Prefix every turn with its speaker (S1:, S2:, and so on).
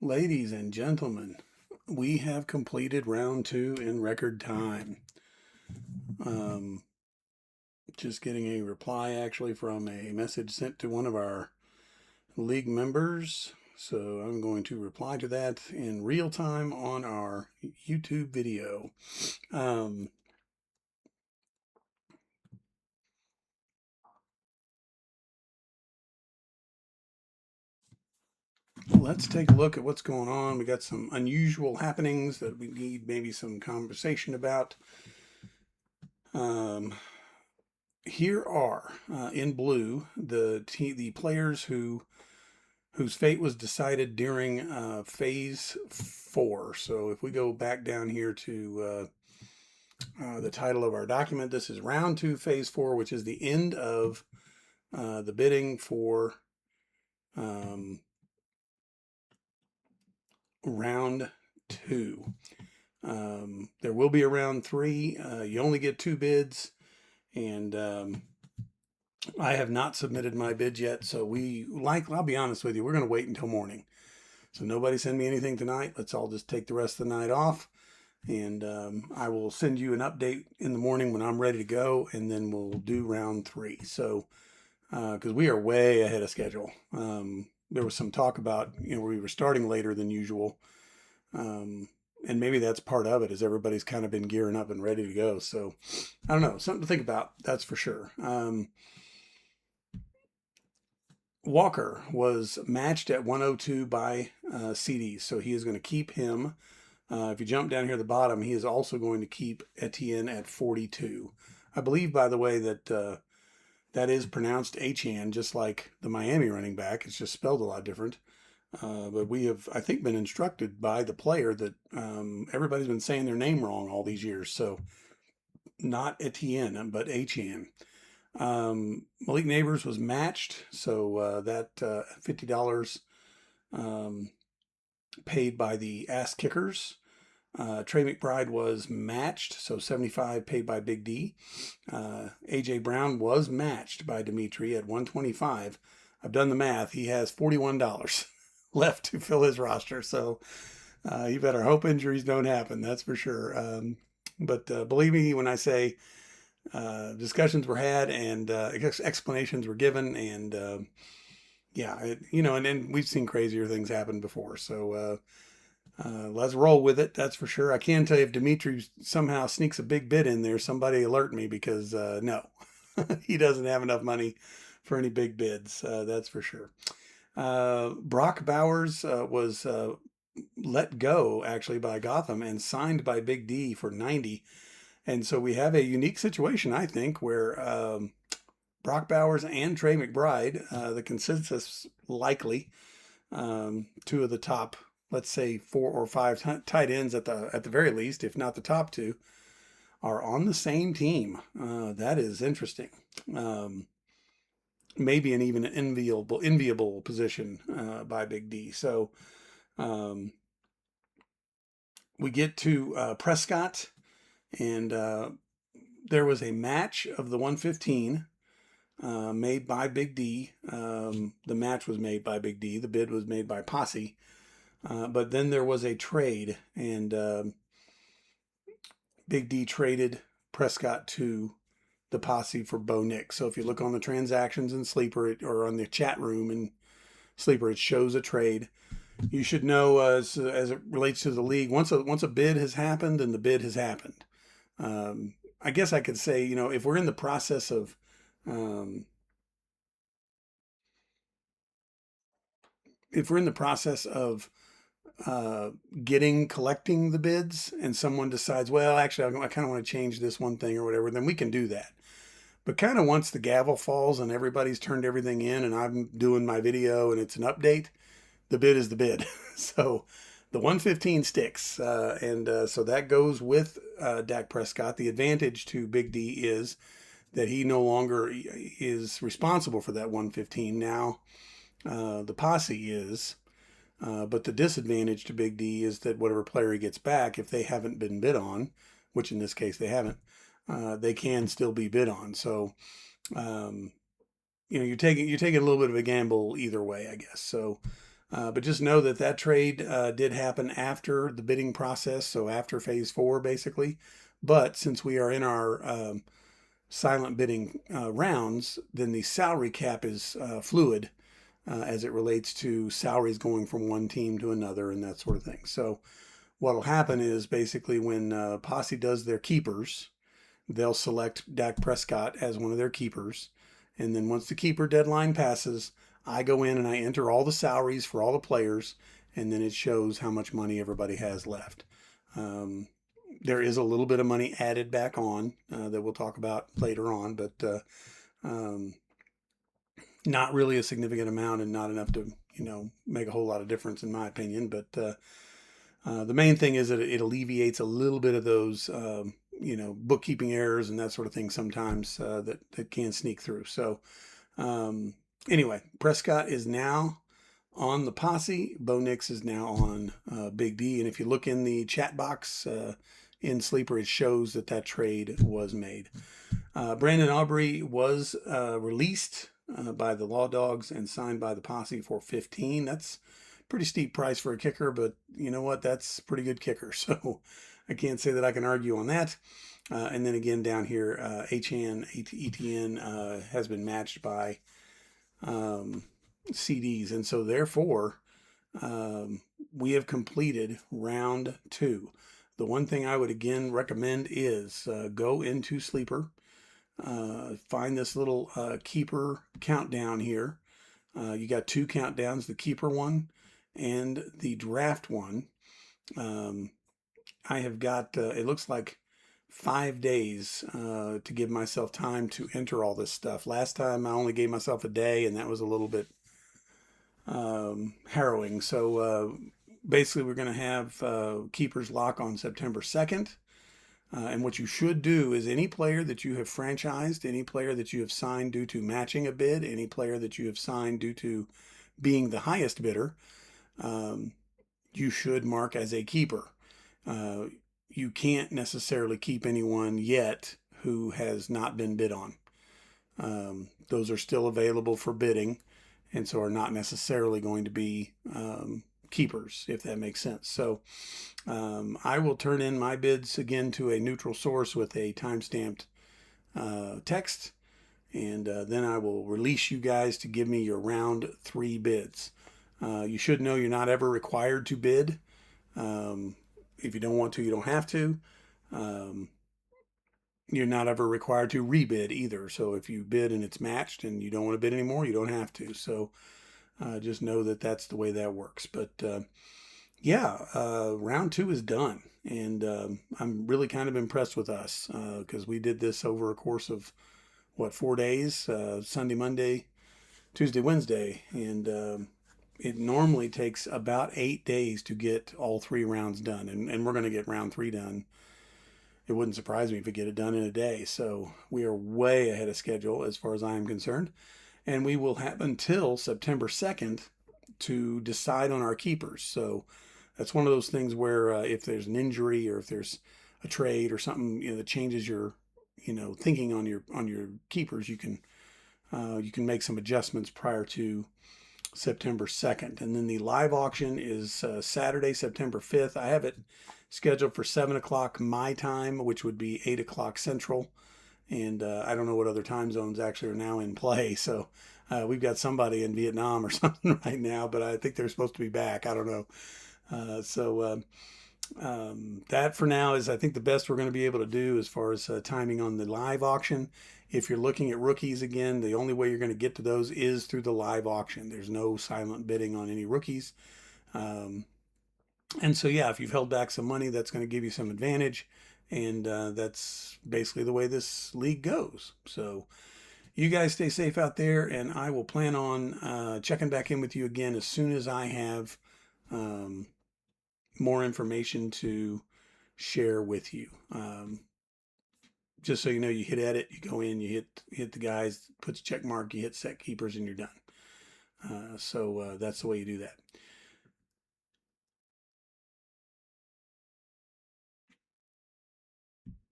S1: Ladies and gentlemen, we have completed round two in record time. Um, just getting a reply actually from a message sent to one of our league members. So I'm going to reply to that in real time on our YouTube video. Um, let's take a look at what's going on. We got some unusual happenings that we need maybe some conversation about. Um, Here are in blue the players whose fate was decided during phase 4. So if we go back down here to the title of our document, this is round 2, phase 4, which is the end of the bidding for um, round 2. There will be a round 3. You only get 2 bids, and I have not submitted my bid yet, so I'll be honest with you, we're going to wait until morning. So nobody send me anything tonight. Let's all just take the rest of the night off, and I will send you an update in the morning when I'm ready to go, and then we'll do round 3. So because we are way ahead of schedule. There was some talk about we were starting later than usual, and maybe that's part of it. Is everybody's kind of been gearing up and ready to go. So I don't know, something to think about. That's for sure. Walker was matched at 102 by CD, so he is going to keep him. If you jump down here at the bottom, he is also going to keep Etienne at 42. I believe, by the way, that that is pronounced Etienne, just like the Miami running back. It's just spelled a lot different. But we have, I think, been instructed by the player that everybody's been saying their name wrong all these years. So not Etienne, but Etienne. Malik Neighbors was matched, so that $50 paid by the Ass Kickers. Trey McBride was matched, so $75 paid by Big D. AJ Brown was matched by Dimitri at $125. I've done the math. He has $41 left to fill his roster, so you better hope injuries don't happen. That's for sure. But believe me when I say discussions were had and explanations were given, and and then we've seen crazier things happen before. So let's roll with it. That's for sure. I can tell you if Dimitri somehow sneaks a big bid in there, somebody alert me because no, he doesn't have enough money for any big bids. That's for sure. Brock Bowers was let go actually by Gotham and signed by Big D for 90. And so we have a unique situation, I think, where Brock Bowers and Trey McBride, the consensus likely two of the top, let's say 4 or 5 tight ends at the very least, if not the top 2, are on the same team. That is interesting. Maybe an even enviable position by Big D. So we get to Prescott, and there was a match of the 115 made by Big D. The match was made by Big D. The bid was made by Posse. But then there was a trade, and Big D traded Prescott to the Posse for Bo Nix. So if you look on the transactions in Sleeper or on the chat room in Sleeper, it shows a trade. You should know as it relates to the league. Once a bid has happened, then the bid has happened. I guess I could say, if we're in the process of if we're in the process of collecting the bids, and someone decides, well, actually, I kind of want to change this one thing or whatever, then we can do that. But kind of once the gavel falls and everybody's turned everything in and I'm doing my video and it's an update, the bid is the bid. So the 115 sticks. So that goes with Dak Prescott. The advantage to Big D is that he no longer is responsible for that 115. Now the Posse is. But the disadvantage to Big D is that whatever player he gets back, if they haven't been bid on, which in this case they haven't, they can still be bid on. So, you're taking a little bit of a gamble either way, I guess. So, But just know that that trade did happen after the bidding process, so after phase 4, basically. But since we are in our silent bidding rounds, then the salary cap is fluid as it relates to salaries going from one team to another and that sort of thing. So what will happen is basically when Posse does their keepers, they'll select Dak Prescott as one of their keepers. And then once the keeper deadline passes, I go in and I enter all the salaries for all the players, and then it shows how much money everybody has left. Um, there is a little bit of money added back on that we'll talk about later on, but um, not really a significant amount and not enough to make a whole lot of difference in my opinion. But the main thing is that it alleviates a little bit of those bookkeeping errors and that sort of thing sometimes that can sneak through. So um, anyway, Prescott is now on the Posse. Bo Nix is now on Big D. And if you look in the chat box in Sleeper, it shows that that trade was made. Brandon Aubrey was released by the Law Dogs and signed by the Posse for 15. That's pretty steep price for a kicker, but you know what? That's a pretty good kicker. So I can't say that I can argue on that. And then again down here, ETN has been matched by CDs. And so therefore, we have completed round 2. The one thing I would again recommend is go into Sleeper, find this little keeper countdown here. You got 2 countdowns, the keeper one and the draft one. I have got, it looks like 5 days to give myself time to enter all this stuff. Last time I only gave myself a day, and that was a little bit harrowing. So basically, we're going to have Keeper's Lock on September 2nd. And what you should do is any player that you have franchised, any player that you have signed due to matching a bid, any player that you have signed due to being the highest bidder, you should mark as a keeper. You can't necessarily keep anyone yet who has not been bid on. Those are still available for bidding, and so are not necessarily going to be keepers, if that makes sense. So I will turn in my bids again to a neutral source with a time-stamped text, and then I will release you guys to give me your round 3 bids. You should know you're not ever required to bid. If you don't want to, you don't have to. You're not ever required to rebid either. So if you bid and it's matched and you don't want to bid anymore, you don't have to. So just know that that's the way that works. But round 2 is done. And I'm really kind of impressed with us because we did this over a course of, 4 days? Sunday, Monday, Tuesday, Wednesday. And it normally takes about 8 days to get all 3 rounds done. And we're going to get round 3 done. It wouldn't surprise me if we get it done in a day. So we are way ahead of schedule as far as I am concerned. And we will have until September 2nd to decide on our keepers. So that's one of those things where if there's an injury or if there's a trade or something that changes your thinking on your keepers, you can make some adjustments prior to September 2nd. And then the live auction is Saturday, September 5th. I have it scheduled for 7 o'clock my time, which would be 8 o'clock Central. And I don't know what other time zones actually are now in play. So we've got somebody in Vietnam or something right now, but I think they're supposed to be back. I don't know. That for now is, I think, the best we're going to be able to do as far as timing on the live auction. If you're looking at rookies again, the only way you're going to get to those is through the live auction. There's no silent bidding on any rookies. And so, if you've held back some money, that's going to give you some advantage. And that's basically the way this league goes. So you guys stay safe out there, and I will plan on checking back in with you again as soon as I have more information to share with you. Just so you know, you hit edit, you go in, you hit the guys, puts check mark, you hit set keepers, and you're done. So that's the way you do that.